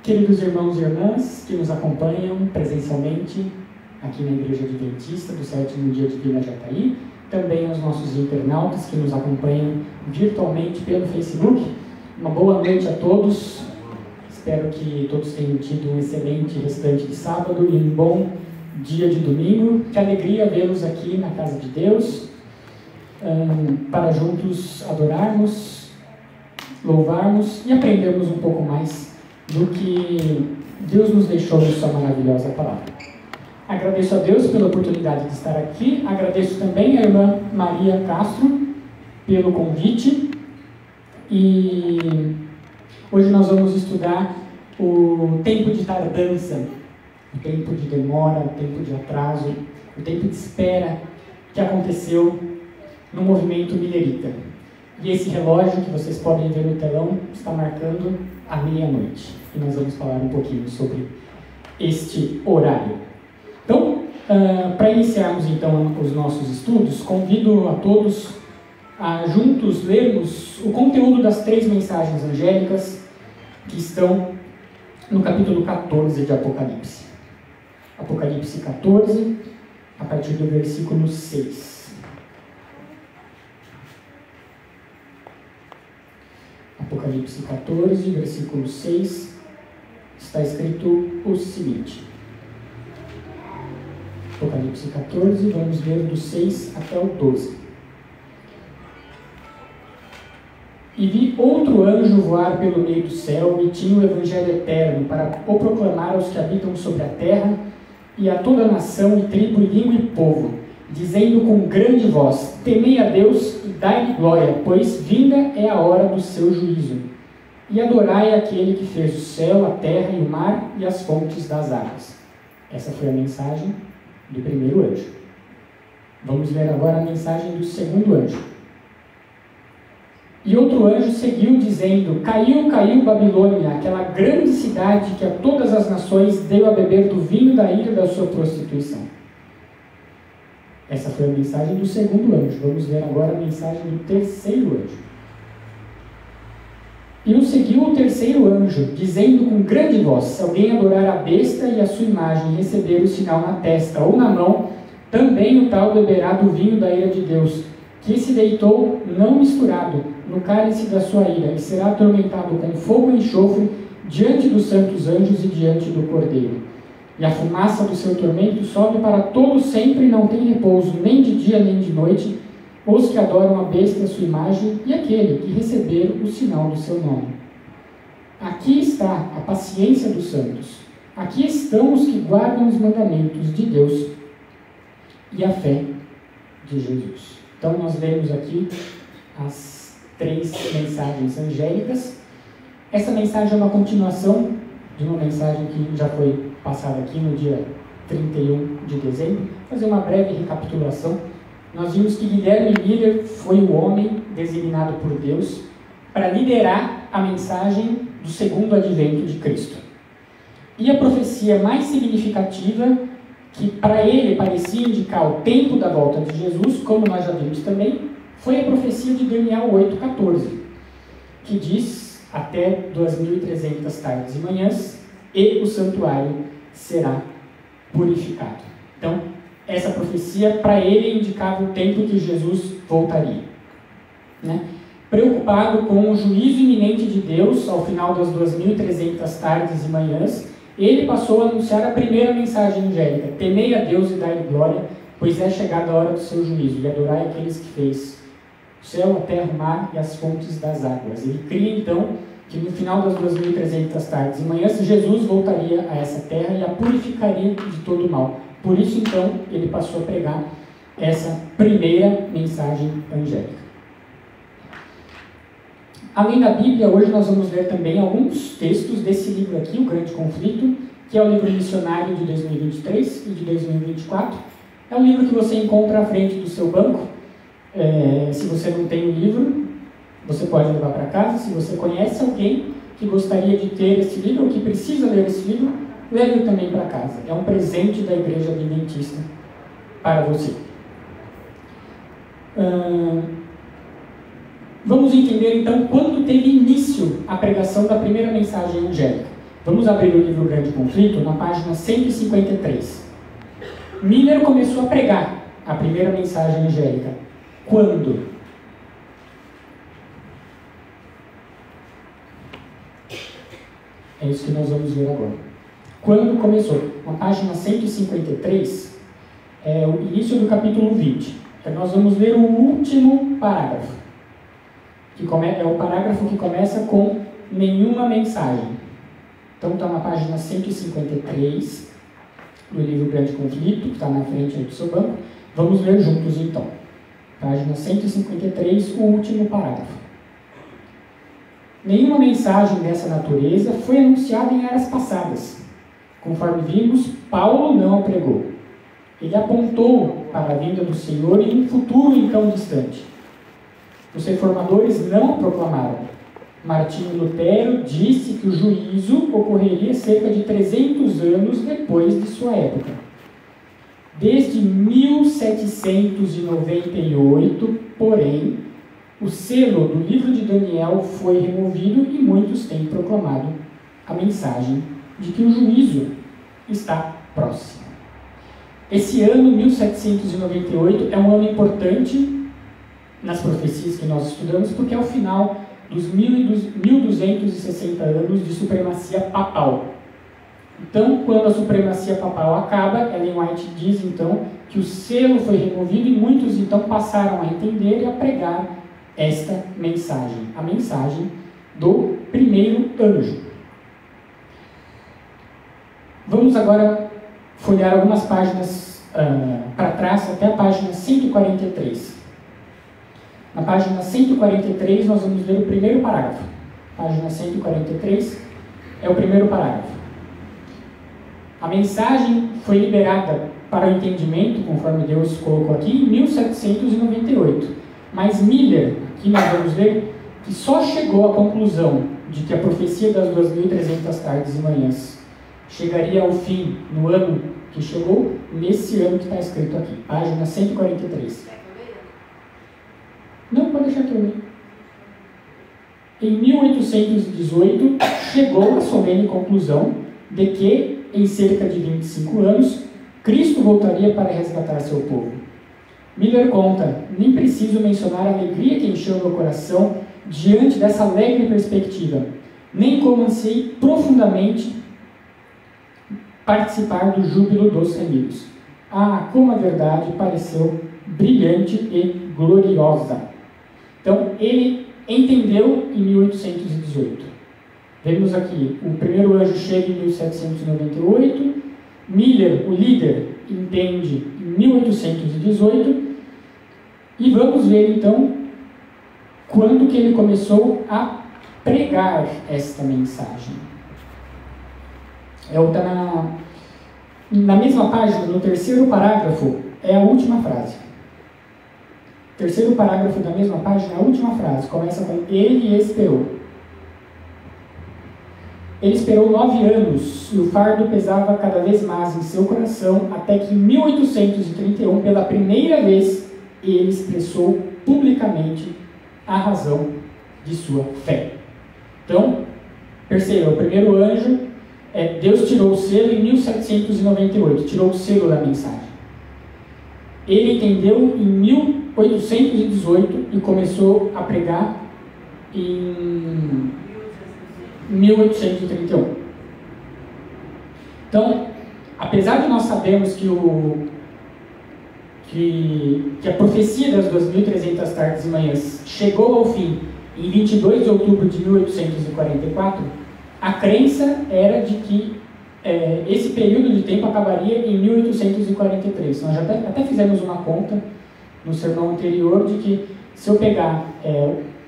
Queridos irmãos e irmãs que nos acompanham presencialmente aqui na Igreja Adventista do Sétimo Dia de Vila Jataí, também aos nossos internautas que nos acompanham virtualmente pelo Facebook, uma boa noite a todos. Espero que todos tenham tido um excelente restante de sábado e um bom dia de domingo. Que alegria vê-los aqui na casa de Deus, para juntos adorarmos, louvarmos e aprendermos um pouco mais do que Deus nos deixou em sua maravilhosa palavra. Agradeço a Deus pela oportunidade de estar aqui, agradeço também à irmã Maria Castro pelo convite, e hoje nós vamos estudar o tempo de tardança, o tempo de demora, o tempo de atraso, o tempo de espera que aconteceu no movimento milerita. E esse relógio que vocês podem ver no telão está marcando a meia-noite. E nós vamos falar um pouquinho sobre este horário. Então, para iniciarmos então os nossos estudos, convido a todos a juntos lermos o conteúdo das 3 mensagens angélicas que estão no capítulo 14 de Apocalipse. Apocalipse 14, a partir do versículo 6. Apocalipse 14, versículo 6, está escrito o seguinte. Apocalipse 14, vamos ler do 6 até o 12. E vi outro anjo voar pelo meio do céu, e tinha o evangelho eterno para o proclamar aos que habitam sobre a terra, e a toda nação, e tribo, e língua e povo, dizendo com grande voz: temei a Deus e dai-lhe glória, pois vinda é a hora do seu juízo. E adorai aquele que fez o céu, a terra e o mar e as fontes das águas. Essa foi a mensagem do primeiro anjo. Vamos ver agora a mensagem do segundo anjo. E outro anjo seguiu, dizendo: caiu, caiu Babilônia, aquela grande cidade que a todas as nações deu a beber do vinho da ira da sua prostituição. Essa foi a mensagem do segundo anjo. Vamos ver agora a mensagem do terceiro anjo. E o seguiu o terceiro anjo, dizendo com grande voz: se alguém adorar a besta e a sua imagem e receber o sinal na testa ou na mão, também o tal beberá do vinho da ira de Deus, que se deitou não misturado no cálice da sua ira, e será atormentado com fogo e enxofre diante dos santos anjos e diante do Cordeiro. E a fumaça do seu tormento sobe para todo sempre, e não tem repouso, nem de dia nem de noite, os que adoram a besta e a sua imagem, e aquele que receber o sinal do seu nome. Aqui está a paciência dos santos. Aqui estão os que guardam os mandamentos de Deus e a fé de Jesus. Então nós lemos aqui as 3 mensagens angélicas. Essa mensagem é uma continuação de uma mensagem que já foi passada aqui no dia 31 de dezembro. Vou fazer uma breve recapitulação. Nós vimos que Guilherme Miller foi o homem designado por Deus para liderar a mensagem do segundo advento de Cristo. E a profecia mais significativa, que para ele parecia indicar o tempo da volta de Jesus, como nós já vimos também, foi a profecia de Daniel 8,14, que diz: até 2.300 tardes e manhãs, e o santuário será purificado. Então, essa profecia, para ele, indicava o tempo que Jesus voltaria. Preocupado com o juízo iminente de Deus, ao final das 2.300 tardes e manhãs, ele passou a anunciar a primeira mensagem angélica: temei a Deus e dai-lhe glória, pois é chegada a hora do seu juízo, e adorai aqueles que fez o céu, a terra, o mar e as fontes das águas. Ele cria, então, que no final das 2.300 tardes e manhãs, Jesus voltaria a essa terra e a purificaria de todo o mal. Por isso, então, ele passou a pregar essa primeira mensagem angélica. Além da Bíblia, hoje nós vamos ler também alguns textos desse livro aqui, O Grande Conflito, que é o livro missionário de 2023 e de 2024. É um livro que você encontra à frente do seu banco. Se você não tem o livro, você pode levar para casa. Se você conhece alguém que gostaria de ter esse livro, ou que precisa ler esse livro, leve-o também para casa. É um presente da Igreja Adventista para você. Vamos entender então quando teve início a pregação da primeira mensagem angélica. Vamos abrir o livro Grande Conflito, na página 153. Miller começou a pregar a primeira mensagem angélica. Quando? É isso que nós vamos ver agora. Quando começou? Na página 153, é o início do capítulo 20. Nós vamos ler o último parágrafo. É o parágrafo que começa com nenhuma mensagem. Então está na página 153 do livro Grande Conflito, que está na frente aí do seu banco. Vamos ler juntos então. Página 153, o último parágrafo. Nenhuma mensagem dessa natureza foi anunciada em eras passadas. Conforme vimos, Paulo não a pregou. Ele apontou para a vinda do Senhor em um futuro então distante. Os reformadores não a proclamaram. Martinho Lutero disse que o juízo ocorreria cerca de 300 anos depois de sua época. Desde 1798, porém, o selo do livro de Daniel foi removido e muitos têm proclamado a mensagem de que o juízo está próximo. Esse ano, 1798, é um ano importante nas profecias que nós estudamos, porque é o final dos 1260 anos de supremacia papal. Então, quando a supremacia papal acaba, Ellen White diz, então, que o selo foi removido e muitos, então, passaram a entender e a pregar esta mensagem, a mensagem do primeiro anjo. Vamos agora folhear algumas páginas para trás, até a página 143. Na página 143, nós vamos ler o primeiro parágrafo. Página 143 é o primeiro parágrafo. A mensagem foi liberada para o entendimento, conforme Deus colocou aqui, em 1798. Mas Miller, aqui nós vamos ver, que só chegou à conclusão de que a profecia das 2.300 tardes e manhãs chegaria ao fim no ano que chegou, nesse ano que está escrito aqui, página 143. Não, pode deixar que eu leio. Em 1818, chegou à solene conclusão de que, em cerca de 25 anos, Cristo voltaria para resgatar seu povo. Miller conta, nem preciso mencionar a alegria que encheu meu coração diante dessa alegre perspectiva, nem como ansei profundamente participar do júbilo dos remidos. Ah, como a verdade pareceu brilhante e gloriosa. Então, ele entendeu em 1818. Vemos aqui, o primeiro anjo chega em 1798, Miller, o líder, entende em 1818, e vamos ver então quando que ele começou a pregar esta mensagem. Está na mesma página, no terceiro parágrafo, é a última frase. Terceiro parágrafo da mesma página, a última frase, começa com ele esperou. Ele esperou 9 anos e o fardo pesava cada vez mais em seu coração, até que em 1831, pela primeira vez, ele expressou publicamente a razão de sua fé. Então, perceba, o primeiro anjo, Deus tirou o selo em 1798, tirou o selo da mensagem. Ele entendeu em 1818 e começou a pregar em 1831. Então, apesar de nós sabermos que a profecia das 2.300 tardes e manhãs chegou ao fim em 22 de outubro de 1844, a crença era de que esse período de tempo acabaria em 1843. Nós já até fizemos uma conta no sermão anterior de que se eu pegar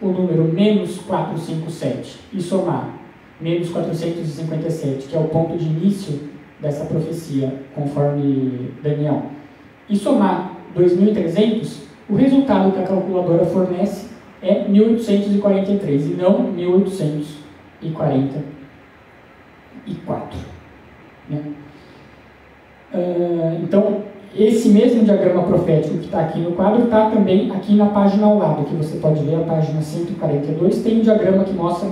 o número menos 457 e somar menos 457, que é o ponto de início dessa profecia, conforme Daniel, e somar 2.300, o resultado que a calculadora fornece é 1843 e não 1844. Né? Então, esse mesmo diagrama profético que está aqui no quadro está também aqui na página ao lado, que você pode ver, a página 142, tem um diagrama que mostra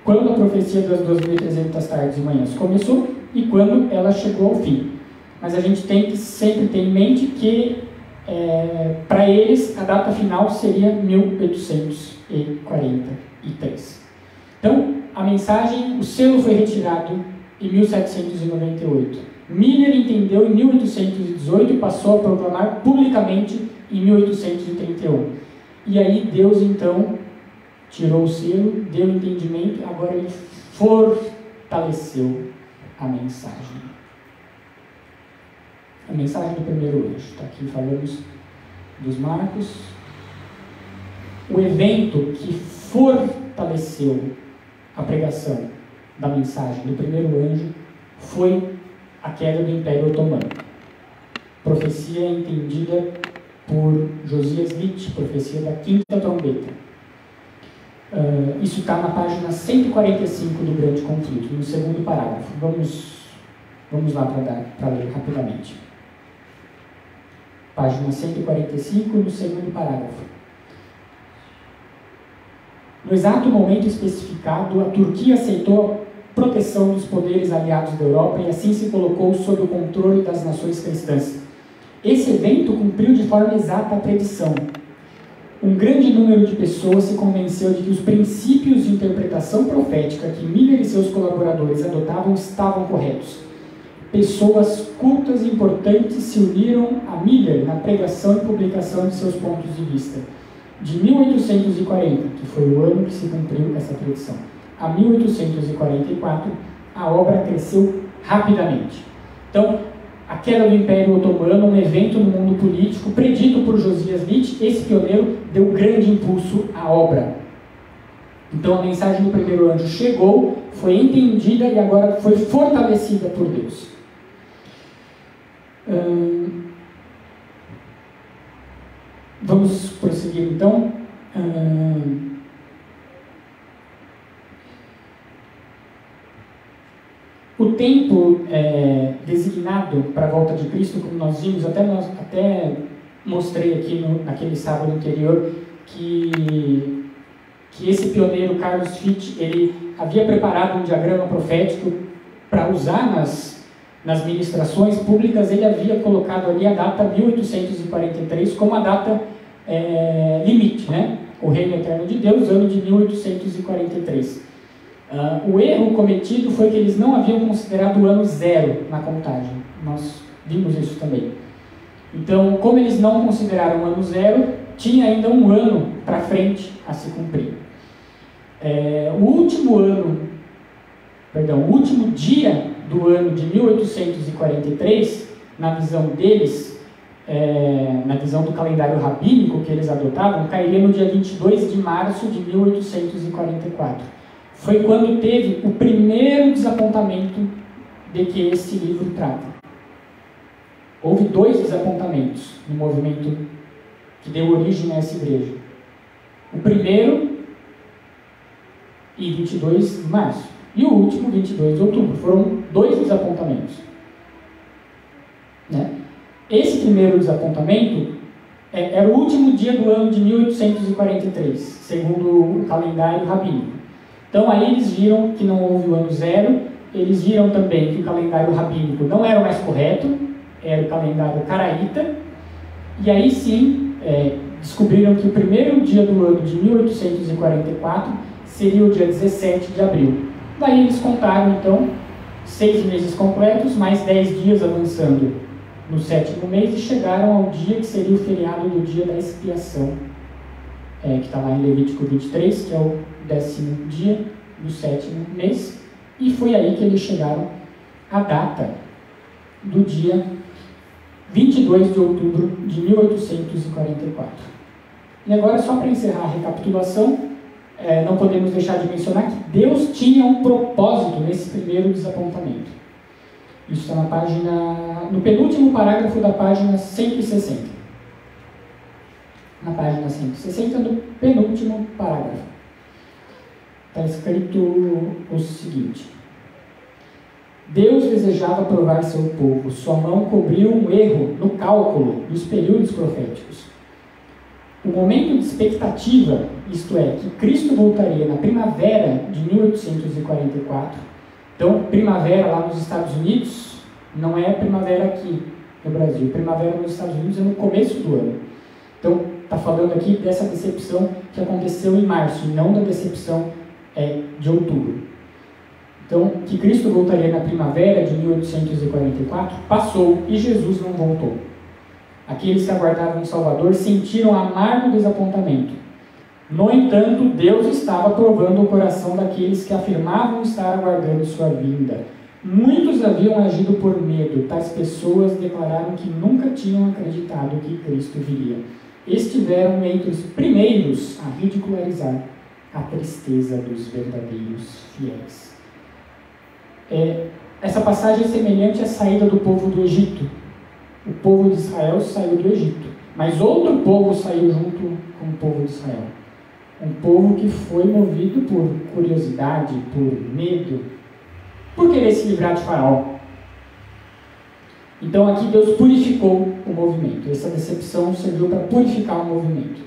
quando a profecia das 2.300 tardes e manhãs começou e quando ela chegou ao fim. Mas a gente tem que sempre ter em mente que, para eles, a data final seria 1843. Então, a mensagem, o selo foi retirado em 1798. Miller entendeu em 1818 e passou a proclamar publicamente em 1831. E aí Deus, então, tirou o selo, deu entendimento, agora ele fortaleceu a mensagem. A mensagem do primeiro anjo. Está aqui, falamos dos marcos. O evento que fortaleceu a pregação da mensagem do primeiro anjo foi a queda do Império Otomano. Profecia entendida por Josias Litt, profecia da quinta trombeta. Isso está na página 145 do Grande Conflito, no segundo parágrafo. Vamos lá para ler rapidamente. Página 145, no segundo parágrafo. No exato momento especificado, a Turquia aceitou a proteção dos poderes aliados da Europa e assim se colocou sob o controle das nações cristãs. Esse evento cumpriu de forma exata a predição. Um grande número de pessoas se convenceu de que os princípios de interpretação profética que Miller e seus colaboradores adotavam estavam corretos. Pessoas cultas e importantes se uniram a Miller na pregação e publicação de seus pontos de vista. De 1840, que foi o ano que se cumpriu essa predição, a 1844, a obra cresceu rapidamente. Então, a queda do Império Otomano, um evento no mundo político predito por Josias Litt, esse pioneiro deu grande impulso à obra. Então, a mensagem do primeiro anjo chegou, foi entendida e agora foi fortalecida por Deus. Vamos prosseguir então. O tempo designado para a volta de Cristo, como nós vimos, até mostrei aqui naquele sábado anterior, que esse pioneiro, Carlos Fitt, ele havia preparado um diagrama profético para usar nas ministrações públicas. Ele havia colocado ali a data 1843 como a data limite, né? O Reino Eterno de Deus, ano de 1843. O erro cometido foi que eles não haviam considerado o ano zero na contagem. Nós vimos isso também. Então, como eles não consideraram o ano zero, tinha ainda um ano para frente a se cumprir. O último dia do ano de 1843, na visão deles, na visão do calendário rabínico que eles adotavam, cairia no dia 22 de março de 1844. Foi quando teve o primeiro desapontamento de que esse livro trata. Houve 2 desapontamentos no movimento que deu origem a essa igreja. O primeiro, e 22 de março, e o último, 22 de outubro. Foram 2 desapontamentos. Né? Esse primeiro desapontamento era o último dia do ano de 1843, segundo o calendário rabínico. Então aí eles viram que não houve o ano zero, eles viram também que o calendário rabínico não era o mais correto, era o calendário caraíta, e aí sim descobriram que o primeiro dia do ano de 1844 seria o dia 17 de abril. Daí eles contaram então 6 meses completos, mais 10 dias avançando no 7º mês, e chegaram ao dia que seria o feriado do dia da expiação, que está lá em Levítico 23, que é o 10º dia do 7º mês, e foi aí que eles chegaram à data do dia 22 de outubro de 1844. E agora, só para encerrar a recapitulação, não podemos deixar de mencionar que Deus tinha um propósito nesse primeiro desapontamento. Isso está no penúltimo parágrafo da página 160. Na página 160, no penúltimo parágrafo, está escrito o seguinte: Deus desejava provar seu povo, sua mão cobriu um erro no cálculo dos períodos proféticos. O momento de expectativa, isto é, que Cristo voltaria na primavera de 1844, então primavera lá nos Estados Unidos não é primavera aqui no Brasil, primavera nos Estados Unidos é no começo do ano. Então está falando aqui dessa decepção que aconteceu em março, e não da decepção de outubro. Então, que Cristo voltaria na primavera de 1844, passou e Jesus não voltou. Aqueles que aguardavam o Salvador sentiram amargo desapontamento. No entanto, Deus estava provando o coração daqueles que afirmavam estar aguardando sua vinda. Muitos haviam agido por medo. Tais pessoas declararam que nunca tinham acreditado que Cristo viria. Estiveram entre os primeiros a ridicularizar a tristeza dos verdadeiros fiéis. Essa passagem é semelhante à saída do povo do Egito. O povo de Israel saiu do Egito, mas outro povo saiu junto com o povo de Israel. Um povo que foi movido por curiosidade, por medo, por querer se livrar de Faraó. Então aqui Deus purificou o movimento. Essa decepção serviu para purificar o movimento.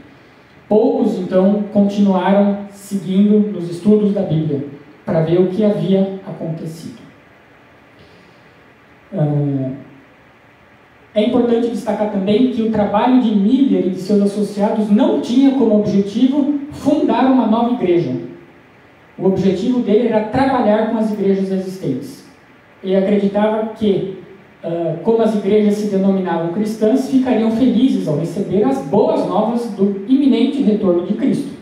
Poucos então continuaram seguindo nos estudos da Bíblia para ver o que havia acontecido. É importante destacar também que o trabalho de Miller e de seus associados não tinha como objetivo fundar uma nova igreja. O objetivo dele era trabalhar com as igrejas existentes. Ele acreditava que, como as igrejas se denominavam cristãs, ficariam felizes ao receber as boas novas do iminente retorno de Cristo.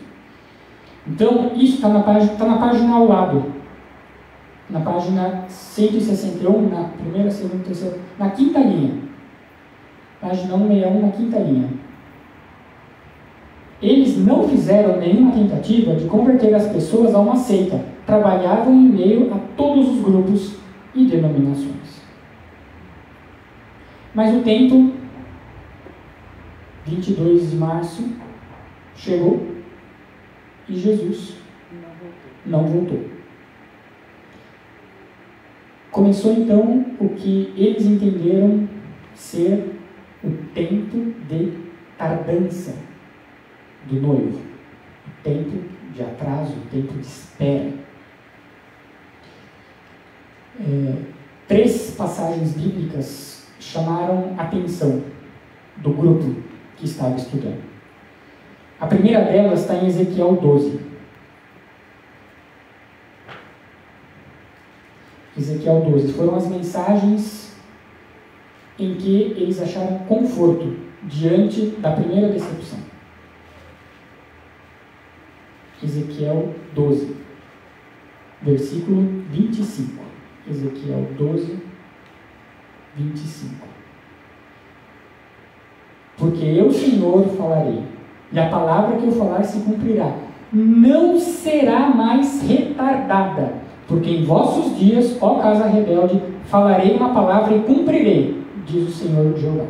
Então, isso está na página ao lado. Na página 161, na primeira, segunda, terceira, na quinta linha. Página 161, na quinta linha. Eles não fizeram nenhuma tentativa de converter as pessoas a uma seita. Trabalhavam em meio a todos os grupos e denominações. Mas o tempo, 22 de março, chegou e Jesus não voltou. Começou então o que eles entenderam ser o tempo de tardança do noivo, o tempo de atraso, o tempo de espera. 3 passagens bíblicas chamaram a atenção do grupo que estava estudando. A primeira delas está em Ezequiel 12. Ezequiel 12. Foram as mensagens em que eles acharam conforto diante da primeira decepção. Ezequiel 12, versículo 25. Ezequiel 12, 25. Porque eu, Senhor, falarei, e a palavra que eu falar se cumprirá. Não será mais retardada, porque em vossos dias, ó casa rebelde, falarei uma palavra e cumprirei, diz o Senhor Jeová.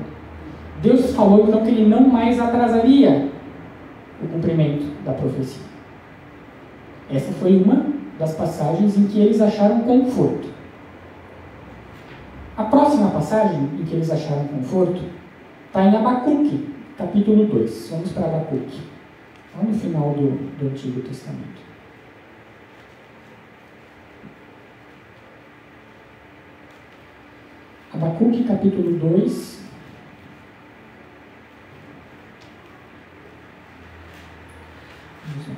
Deus falou então que ele não mais atrasaria o cumprimento da profecia. Essa foi uma das passagens em que eles acharam conforto. A próxima passagem em que eles acharam conforto está em Abacuque, capítulo 2. Vamos para Abacuque, lá no final do Antigo Testamento. Abacuque, capítulo 2. Vamos lá.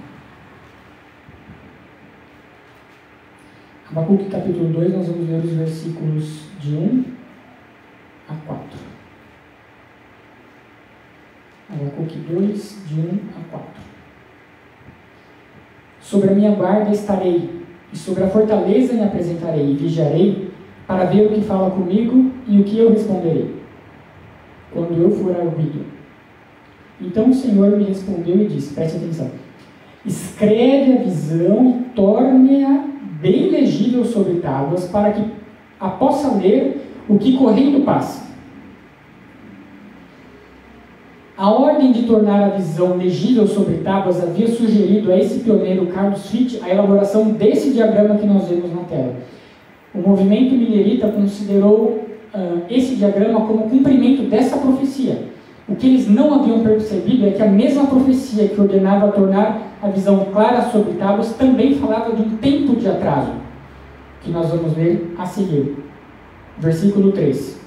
Abacuque, capítulo 2, nós vamos ver os versículos de 1 a 4. Abacuque 2, de 1 a 4. Sobre a minha guarda estarei, e sobre a fortaleza me apresentarei, e vigiarei, para ver o que fala comigo e o que eu responderei, quando eu for ouvido. Então o Senhor me respondeu e disse, preste atenção, escreve a visão e torne-a bem legível sobre tábuas, para que a possa ler o que correndo passa. A ordem de tornar a visão legível sobre tábuas havia sugerido a esse pioneiro Carlos Fitt a elaboração desse diagrama que nós vemos na tela. O movimento millerita considerou esse diagrama como cumprimento dessa profecia. O que eles não haviam percebido é que a mesma profecia que ordenava tornar a visão clara sobre tábuas também falava de um tempo de atraso, que nós vamos ver a seguir. Versículo 3.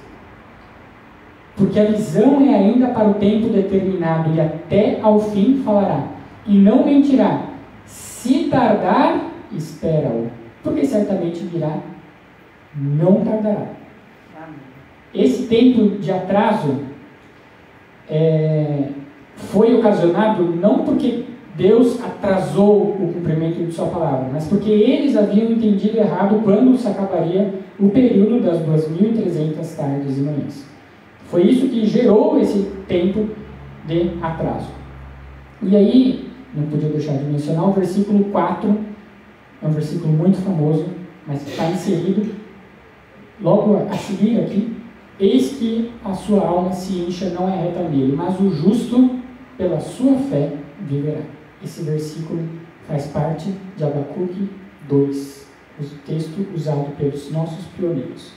Porque a visão é ainda para o tempo determinado, e até ao fim falará, e não mentirá. Se tardar, espera-o, porque certamente virá, não tardará. Esse tempo de atraso foi ocasionado não porque Deus atrasou o cumprimento de sua palavra, mas porque eles haviam entendido errado quando se acabaria o período das 2.300 tardes e manhãs. Foi isso que gerou esse tempo de atraso. E aí, não podia deixar de mencionar o versículo 4, é um versículo muito famoso, mas que está inserido logo a seguir aqui. Eis que a sua alma se incha, não é reta nele, mas o justo, pela sua fé, viverá. Esse versículo faz parte de Abacuque 2, o texto usado pelos nossos pioneiros.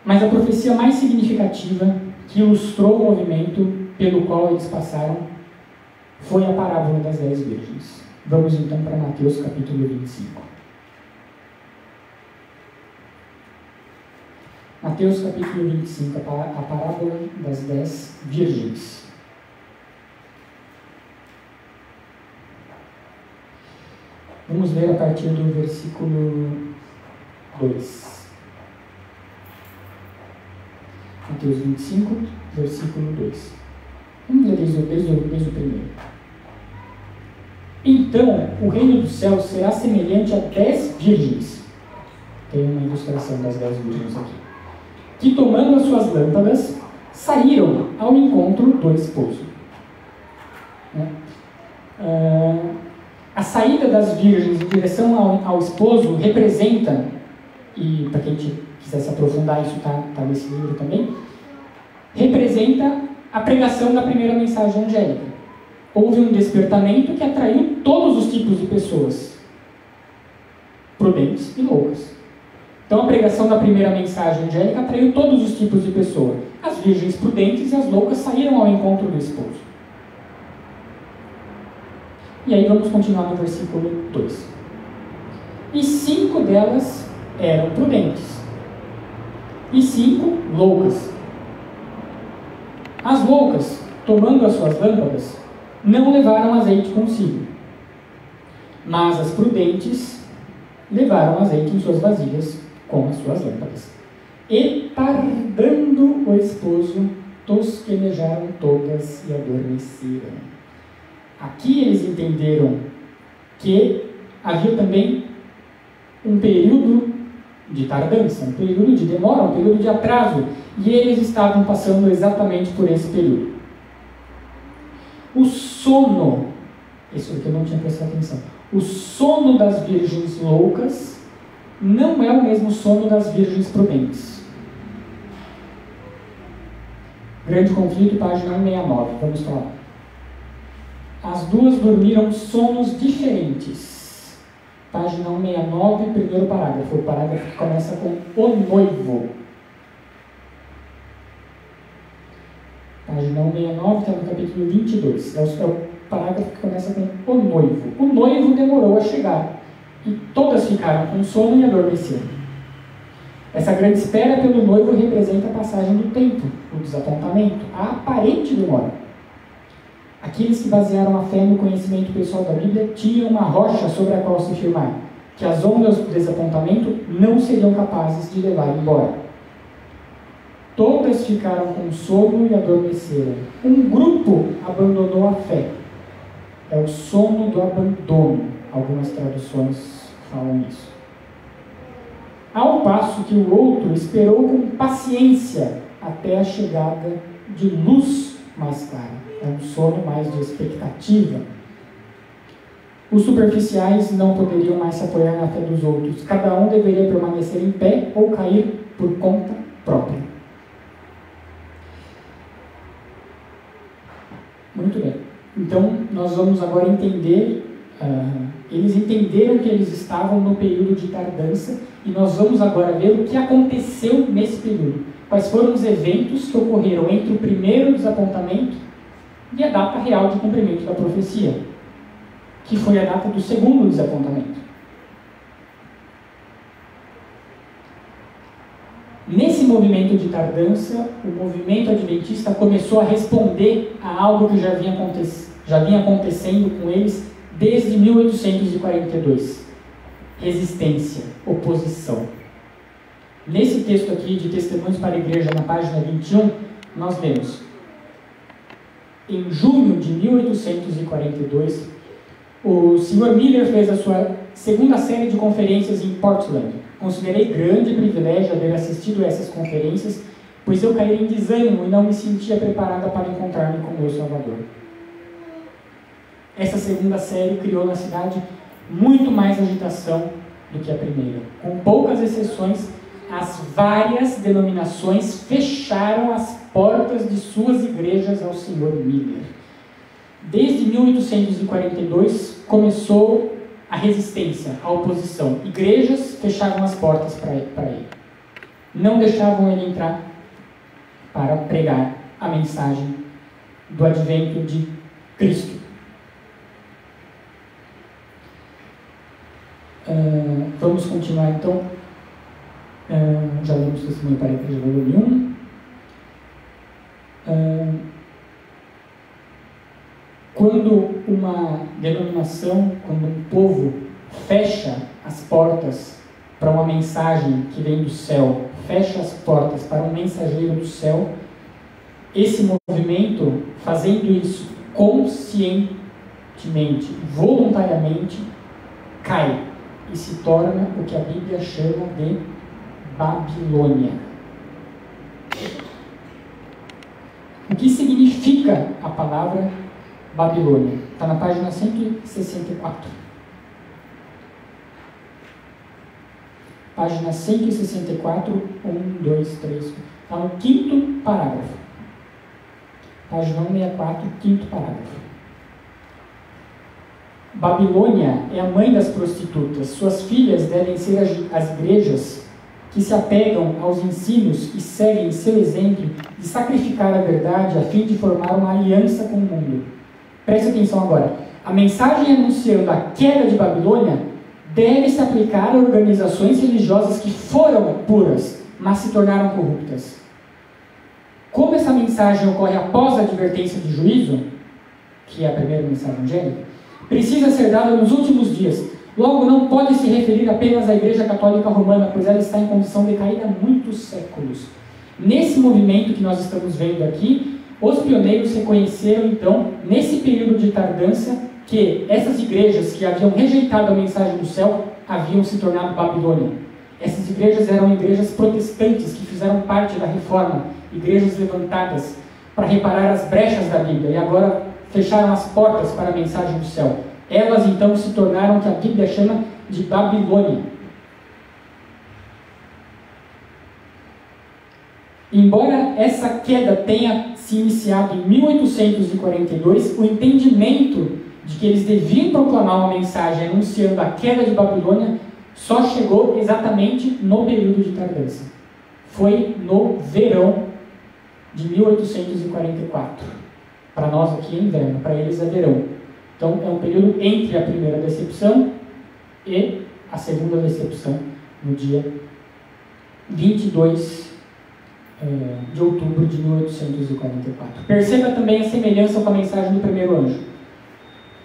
Mas a profecia mais significativa, que ilustrou o movimento pelo qual eles passaram, foi a parábola das 10 virgens. Vamos então para Mateus capítulo 25. Mateus capítulo 25, a parábola das 10 virgens. Vamos ler a partir do versículo 2. Mateus 25, versículo 2. Vamos ler desde o primeiro. Então, o reino dos céus será semelhante a 10 virgens. Tem uma ilustração das 10 virgens aqui. Que, tomando as suas lâmpadas, saíram ao encontro do esposo. A saída das virgens em direção ao esposo representa, e para quem quiser se aprofundar, isso está nesse livro também, representa a pregação da primeira mensagem angélica. Houve um despertamento que atraiu todos os tipos de pessoas, prudentes e loucas. Então a pregação da primeira mensagem angélica atraiu todos os tipos de pessoas. As virgens prudentes e as loucas saíram ao encontro do esposo. E aí vamos continuar no versículo 2. E 5 delas eram prudentes, e 5 loucas. As loucas, tomando as suas lâmpadas, não levaram azeite consigo, mas as prudentes levaram azeite em suas vasilhas com as suas lâmpadas. E tardando o esposo, tosquenejaram todas e adormeceram. Aqui eles entenderam que havia também um período de tardança, um período de demora, um período de atraso, e eles estavam passando exatamente por esse período. O sono, isso aqui eu não tinha prestado atenção, o sono das virgens loucas não é o mesmo sono das virgens prudentes. Grande Conflito, página 169, vamos falar. As duas dormiram sonos diferentes. Página 169, primeiro parágrafo. O parágrafo que começa com o noivo. Página 169, está no capítulo 22. É o parágrafo que começa com o noivo. O noivo demorou a chegar. E todas ficaram com sono e adormeceram. Essa grande espera pelo noivo representa a passagem do tempo, o desapontamento, a aparente demora. Aqueles que basearam a fé no conhecimento pessoal da Bíblia tinham uma rocha sobre a qual se firmar, que as ondas do desapontamento não seriam capazes de levar embora. Todas ficaram com sono e adormeceram. Um grupo abandonou a fé. É o sono do abandono. Algumas traduções falam isso. Ao passo que o outro esperou com paciência até a chegada de luz mais clara. É um sono mais de expectativa. Os superficiais não poderiam mais se apoiar na fé dos outros. Cada um deveria permanecer em pé ou cair por conta própria. Muito bem. Então, nós vamos agora entender. Eles entenderam que eles estavam no período de tardança e nós vamos agora ver o que aconteceu nesse período. quais foram os eventos que ocorreram entre o primeiro desapontamento e a data real de cumprimento da profecia, que foi a data do segundo desapontamento. Nesse movimento de tardança, o movimento adventista começou a responder a algo que já vinha acontecendo com eles desde 1842. Resistência, oposição. Nesse texto aqui de Testemunhos para a Igreja, na página 21, nós lemos: em junho de 1842, o Sr. Miller fez a sua segunda série de conferências em Portland. Considerei grande privilégio haver assistido a essas conferências, pois eu caí em desânimo e não me sentia preparada para encontrar-me com meu Salvador. Essa segunda série criou na cidade muito mais agitação do que a primeira. Com poucas exceções, as várias denominações fecharam as portas de suas igrejas ao Sr. Miller. Desde 1842 começou a resistência, a oposição. Igrejas fechavam as portas para ele. Não deixavam ele entrar para pregar a mensagem do advento de Cristo. Vamos continuar então. Já lemos o Testemunho para a Igreja, volume 1. Quando uma denominação, quando um povo fecha as portas para uma mensagem que vem do céu, fecha as portas para um mensageiro do céu, esse movimento, fazendo isso conscientemente, voluntariamente, cai e se torna o que a Bíblia chama de Babilônia. O que significa a palavra Babilônia? Está na página 164. Página 164, 1, 2, 3. Está no quinto parágrafo. Página 164, quinto parágrafo. Babilônia é a mãe das prostitutas. Suas filhas devem ser as igrejas que se apegam aos ensinos e seguem seu exemplo de sacrificar a verdade a fim de formar uma aliança com o mundo. Preste atenção agora. A mensagem anunciando a queda de Babilônia deve se aplicar a organizações religiosas que foram puras, mas se tornaram corruptas. Como essa mensagem ocorre após a advertência de juízo, que é a primeira mensagem angélica, precisa ser dada nos últimos dias. Logo, não pode se referir apenas à Igreja Católica Romana, pois ela está em condição decaída há muitos séculos. Nesse movimento que nós estamos vendo aqui, os pioneiros reconheceram, então, nesse período de tardança, que essas igrejas que haviam rejeitado a mensagem do céu haviam se tornado Babilônia. Essas igrejas eram igrejas protestantes que fizeram parte da reforma, igrejas levantadas para reparar as brechas da Bíblia e agora fecharam as portas para a mensagem do céu. Elas então se tornaram o que a Bíblia chama de Babilônia. Embora essa queda tenha se iniciado em 1842, o entendimento de que eles deviam proclamar uma mensagem anunciando a queda de Babilônia só chegou exatamente no período de tardança. Foi no verão de 1844. Para nós aqui é inverno, para eles é verão. Então é um período entre a primeira decepção e a segunda decepção, no dia 22 de outubro de 1844. Perceba também a semelhança com a mensagem do primeiro anjo,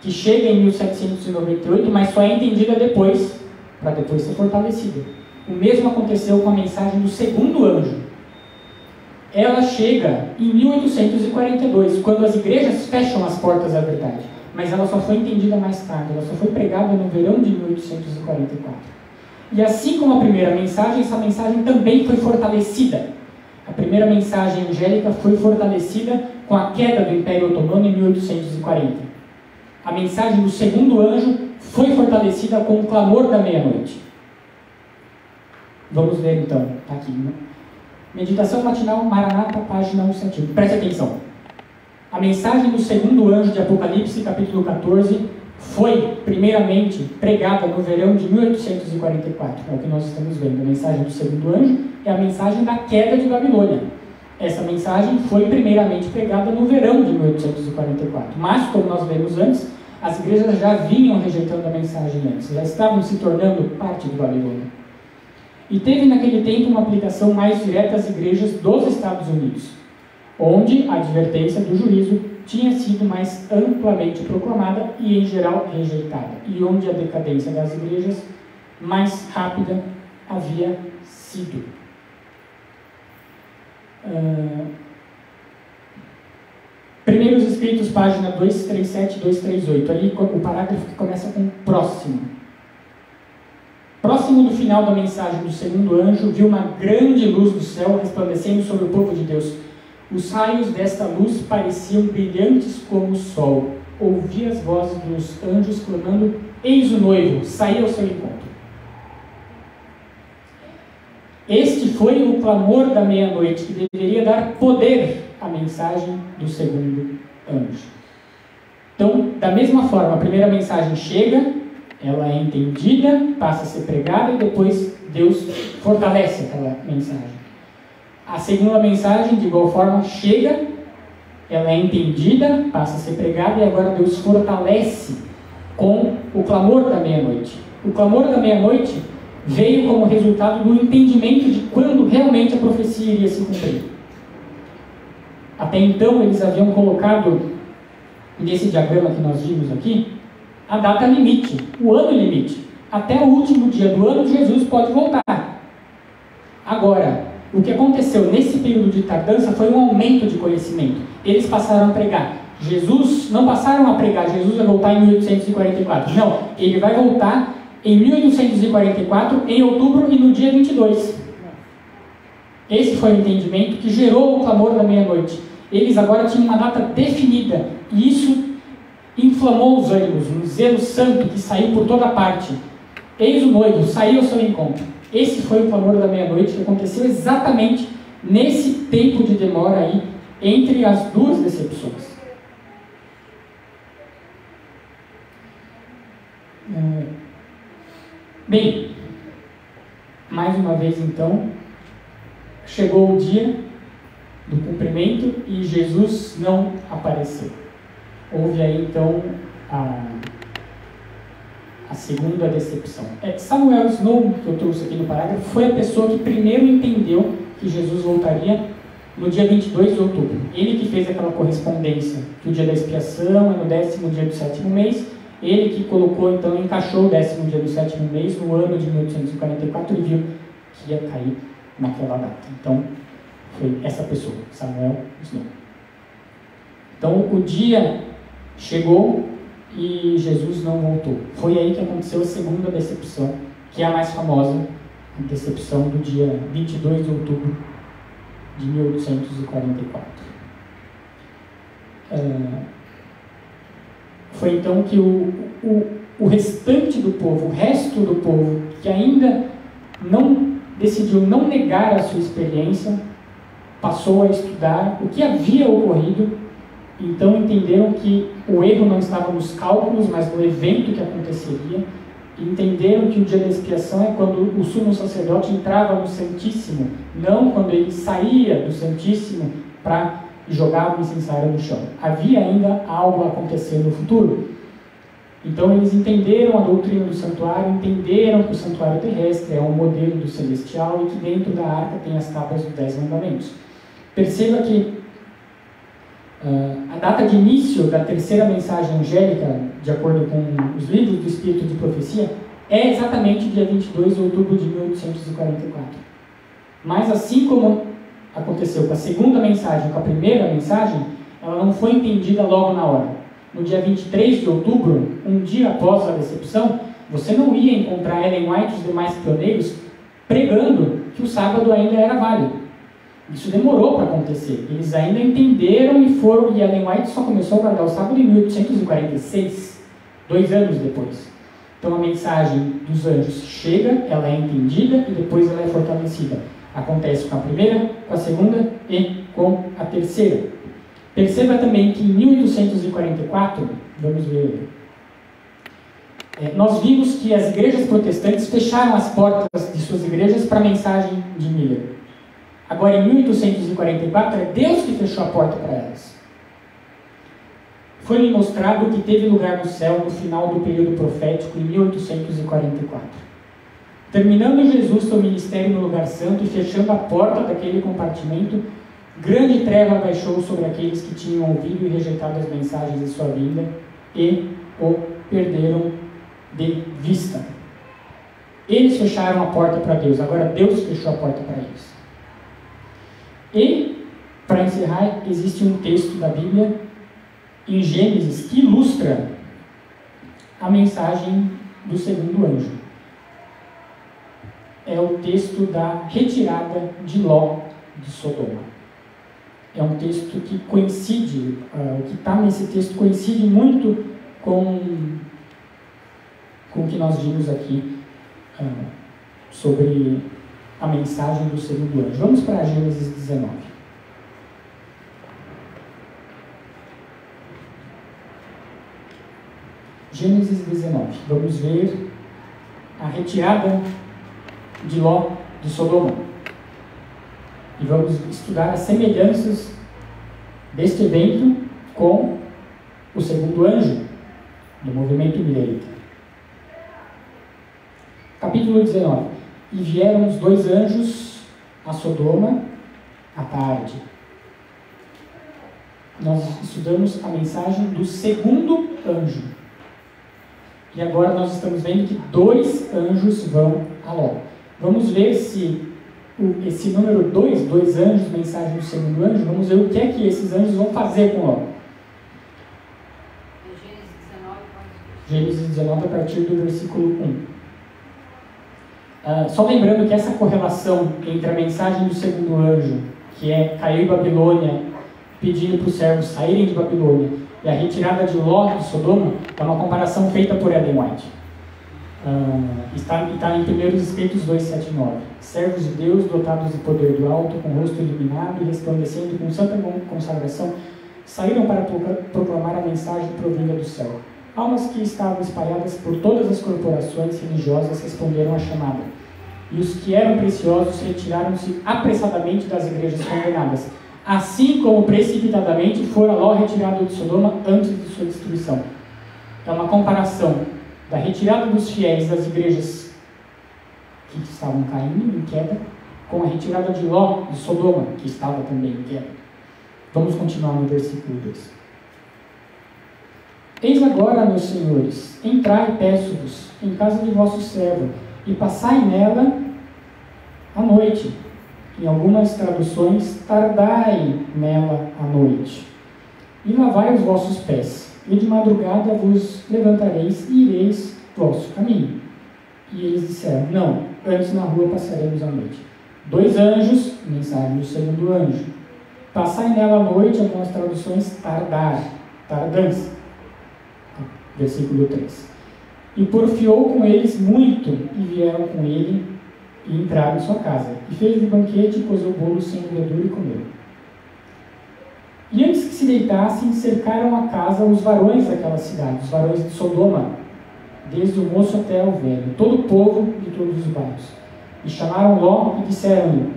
que chega em 1798, mas só é entendida depois, para depois ser fortalecida. O mesmo aconteceu com a mensagem do segundo anjo. Ela chega em 1842, quando as igrejas fecham as portas da verdade, mas ela só foi entendida mais tarde, ela só foi pregada no verão de 1844. E assim como a primeira mensagem, essa mensagem também foi fortalecida. A primeira mensagem angélica foi fortalecida com a queda do Império Otomano em 1840. A mensagem do segundo anjo foi fortalecida com o clamor da meia-noite. Vamos ver então, está aqui, né? Meditação matinal, Maranata, página 171. Preste atenção. A mensagem do segundo anjo de Apocalipse, capítulo 14, foi primeiramente pregada no verão de 1844, é o que nós estamos vendo. A mensagem do segundo anjo é a mensagem da queda de Babilônia. Essa mensagem foi primeiramente pregada no verão de 1844, mas, como nós vemos antes, as igrejas já vinham rejeitando a mensagem antes, já estavam se tornando parte de Babilônia. E teve naquele tempo uma aplicação mais direta às igrejas dos Estados Unidos, onde a advertência do juízo tinha sido mais amplamente proclamada e, em geral, rejeitada, e onde a decadência das igrejas mais rápida havia sido. Primeiros Escritos, página 237 e 238, ali o parágrafo que começa com próximo. Próximo do final da mensagem do segundo anjo, viu uma grande luz do céu resplandecendo sobre o povo de Deus. Os raios desta luz pareciam brilhantes como o sol. Ouvi as vozes dos anjos clamando: eis o noivo, saí ao seu encontro. Este foi o clamor da meia-noite, que deveria dar poder à mensagem do segundo anjo. Então, da mesma forma, a primeira mensagem chega, ela é entendida, passa a ser pregada e depois Deus fortalece aquela mensagem. A segunda mensagem, de igual forma, chega, ela é entendida, passa a ser pregada e agora Deus fortalece com o clamor da meia-noite. O clamor da meia-noite veio como resultado do entendimento de quando realmente a profecia iria se cumprir. Até então, eles haviam colocado, nesse diagrama que nós vimos aqui, a data limite, o ano limite. Até o último dia do ano, Jesus pode voltar. Agora, o que aconteceu nesse período de tardança foi um aumento de conhecimento. Eles passaram a pregar. Não passaram a pregar, Jesus vai voltar em 1844. Não, ele vai voltar em 1844, em outubro e no dia 22. Esse foi o entendimento que gerou o clamor da meia-noite. Eles agora tinham uma data definida, e isso inflamou os ânimos, um zelo santo que saiu por toda parte. Eis o noivo, saiu ao seu encontro. Esse foi o clamor da meia-noite, que aconteceu exatamente nesse tempo de demora aí, entre as duas decepções. Bem, mais uma vez então, chegou o dia do cumprimento e Jesus não apareceu. Houve aí então a segunda decepção. Samuel Snow, que eu trouxe aqui no parágrafo, foi a pessoa que primeiro entendeu que Jesus voltaria no dia 22 de outubro. Ele que fez aquela correspondência, que o dia da expiação é no 10º dia do 7º mês. Ele que colocou, então, encaixou o 10º dia do 7º mês no ano de 1844 e viu que ia cair naquela data. Então, foi essa pessoa, Samuel Snow. Então, o dia chegou e Jesus não voltou. Foi aí que aconteceu a segunda decepção, que é a mais famosa, a decepção do dia 22 de outubro de 1844. Foi então que o restante do povo, o resto do povo, que ainda decidiu não negar a sua experiência, passou a estudar o que havia ocorrido. Então entenderam que o erro não estava nos cálculos, mas no evento que aconteceria. E entenderam que o dia da expiação é quando o sumo sacerdote entrava no Santíssimo, não quando ele saía do Santíssimo para jogar o incensário no chão. Havia ainda algo a acontecer no futuro. Então eles entenderam a doutrina do santuário, entenderam que o santuário terrestre é um modelo do celestial e que dentro da arca tem as tábuas dos 10 mandamentos. Perceba que a data de início da terceira mensagem angélica, de acordo com os livros do Espírito de Profecia, é exatamente dia 22 de outubro de 1844. Mas assim como aconteceu com a segunda mensagem, com a primeira mensagem, ela não foi entendida logo na hora. No dia 23 de outubro, um dia após a decepção, você não ia encontrar Ellen White e os demais pioneiros pregando que o sábado ainda era válido. Isso demorou para acontecer. Eles ainda entenderam e foram, e Ellen White só começou a guardar o sábado em 1846, 2 anos depois. Então a mensagem dos anjos chega, ela é entendida e depois ela é fortalecida. Acontece com a primeira, com a segunda e com a terceira. Perceba também que em 1844, vamos ver Nós vimos que as igrejas protestantes fecharam as portas de suas igrejas para a mensagem de Miller. Agora, em 1844, é Deus que fechou a porta para elas. Foi-me mostrado o que teve lugar no céu no final do período profético, em 1844. Terminando Jesus seu ministério no lugar santo e fechando a porta daquele compartimento, grande treva baixou sobre aqueles que tinham ouvido e rejeitado as mensagens de sua vinda e o perderam de vista. Eles fecharam a porta para Deus, agora Deus fechou a porta para eles. E, para encerrar, existe um texto da Bíblia em Gênesis que ilustra a mensagem do segundo anjo. É o texto da retirada de Ló de Sodoma. É um texto que coincide, o que está nesse texto coincide muito com o que nós vimos aqui sobre a mensagem do segundo anjo. Vamos para Gênesis 19. Gênesis 19. Vamos ver a retirada de Ló de Sodoma. E vamos estudar as semelhanças deste evento com o segundo anjo do movimento mileita. Capítulo 19. E vieram os dois anjos a Sodoma à tarde. Nós estudamos a mensagem do segundo anjo. E agora nós estamos vendo que dois anjos vão a Ló. Vamos ver se esse número 2, dois anjos, mensagem do segundo anjo, vamos ver o que é que esses anjos vão fazer com Ló. Gênesis 19, a partir do versículo 1. Só lembrando que essa correlação entre a mensagem do segundo anjo, que é cair em Babilônia, pedindo para os servos saírem de Babilônia, e a retirada de Ló de Sodoma, é uma comparação feita por Ellen White. Está em 1 Escritos 2, 7 e 9. Servos de Deus, dotados de poder do alto, com o rosto iluminado e resplandecendo com santa consagração, saíram para proclamar a mensagem provinda do céu. Almas que estavam espalhadas por todas as corporações religiosas responderam à chamada. E os que eram preciosos retiraram-se apressadamente das igrejas condenadas, assim como precipitadamente fora Ló retirado de Sodoma antes de sua destruição. É uma comparação da retirada dos fiéis das igrejas que estavam caindo em queda, com a retirada de Ló de Sodoma, que estava também em queda. Vamos continuar no versículo 2. Eis agora, meus senhores, entrai, peço-vos, em casa de vosso servo, e passai nela a noite. Em algumas traduções, tardai nela a noite. E lavai os vossos pés, e de madrugada vos levantareis e ireis vosso caminho. E eles disseram, não, antes na rua passaremos a noite. Dois anjos, mensagem do segundo anjo. Passai nela a noite, algumas traduções, tardar, tardança. Versículo 3. E porfiou com eles muito, e vieram com ele, e entraram em sua casa. E fez-lhe banquete, e pôs o bolo sem levedura e comeu. E antes que se deitassem, cercaram a casa os varões daquela cidade, os varões de Sodoma, desde o moço até o velho, todo o povo de todos os bairros. E chamaram Ló e disseram-lhe,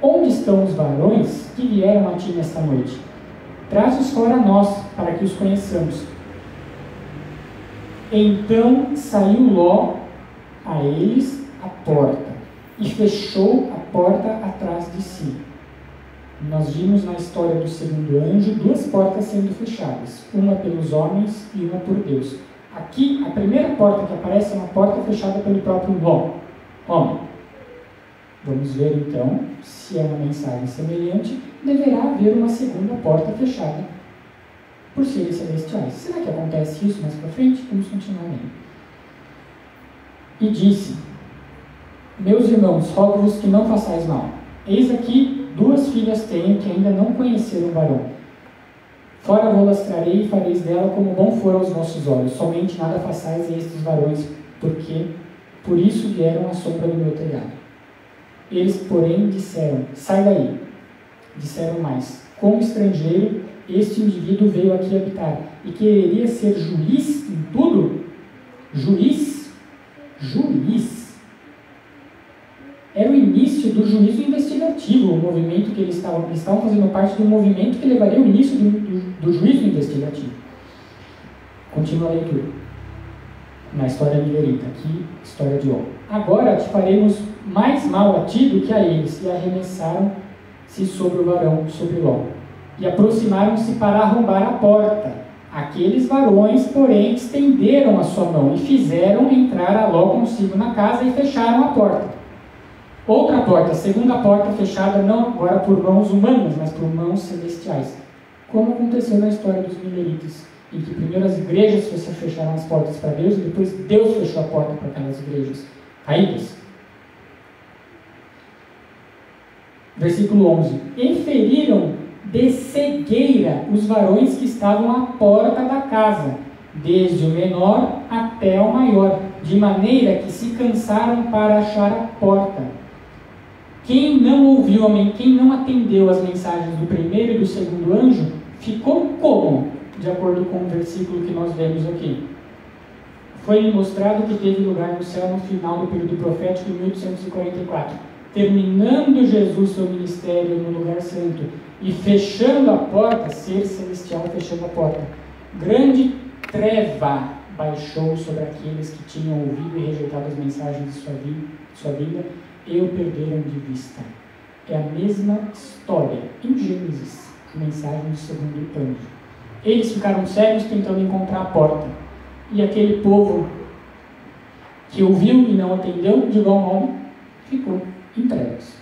onde estão os varões que vieram a ti nesta noite? Traz-os fora a nós, para que os conheçamos. Então saiu Ló a eles a porta, e fechou a porta atrás de si. Nós vimos na história do segundo anjo duas portas sendo fechadas, uma pelos homens e uma por Deus. Aqui, a primeira porta que aparece é uma porta fechada pelo próprio Ló, homem. Vamos ver então se é uma mensagem semelhante. Deverá haver uma segunda porta fechada por seres celestiais. Será que acontece isso mais para frente? Vamos continuar lendo. E disse, meus irmãos, rogo-vos que não façais mal. Eis aqui duas filhas tenho que ainda não conheceram o varão. Fora vou-las trarei e fareis dela como bom for aos vossos olhos. Somente nada façais a estes varões, porque por isso vieram à sombra do meu telhado. Eles, porém, disseram, sai daí. Disseram mais, como estrangeiro, este indivíduo veio aqui habitar, e quereria ser juiz em tudo? Juiz era o início do juízo investigativo, o movimento que eles estavam fazendo parte do movimento que levaria ao início do juízo investigativo. Continua a leitura. Na história milerita, aqui, história de On. Agora te faremos mais mal a ti do que a eles, e arremessaram-se sobre o varão, sobre Ló, e aproximaram-se para arrombar a porta. Aqueles varões, porém, estenderam a sua mão e fizeram entrar a Ló consigo na casa e fecharam a porta. Outra porta, a segunda porta fechada, não agora por mãos humanas, mas por mãos celestiais. Como aconteceu na história dos mileritas, em que primeiro as igrejas fecharam as portas para Deus e depois Deus fechou a porta para aquelas igrejas caídas. Versículo 11. E feriram de cegueira os varões que estavam à porta da casa, desde o menor até o maior, de maneira que se cansaram para achar a porta. Quem não ouviu, quem não atendeu as mensagens do primeiro e do segundo anjo, ficou como? De acordo com o versículo que nós vemos aqui. Foi mostrado que teve lugar no céu no final do período profético em 1844. Terminando Jesus seu ministério no lugar santo e fechando a porta, ser celestial fechando a porta, grande treva baixou sobre aqueles que tinham ouvido e rejeitado as mensagens de sua vida e o perderam de vista. É a mesma história em Gênesis, a mensagem do segundo anjo. Eles ficaram cegos tentando encontrar a porta, e aquele povo que ouviu e não atendeu, de igual modo, ficou em trevas.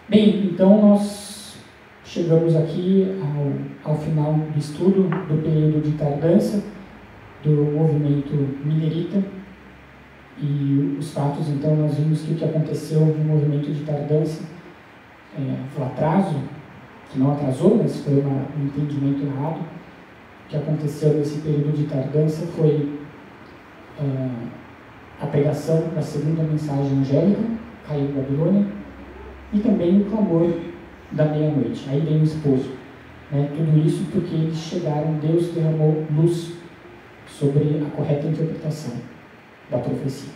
Bem, então nós chegamos aqui ao final do estudo do período de tardança do movimento milerita. E os fatos, então, nós vimos que o que aconteceu no movimento de tardança foi o atraso, que não atrasou, mas foi um entendimento errado. O que aconteceu nesse período de tardança foi a pregação da segunda mensagem angélica, caiu da Babilônia, e também o clamor da meia-noite. Aí vem o esposo. Tudo isso porque eles chegaram, Deus derramou luz sobre a correta interpretação da profecia.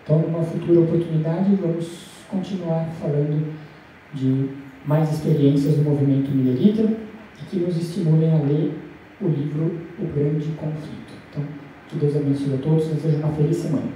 Então, numa futura oportunidade, vamos continuar falando de mais experiências do movimento milerita e que nos estimulem a ler o livro O Grande Conflito. Então, que Deus abençoe a todos, desejo uma feliz semana.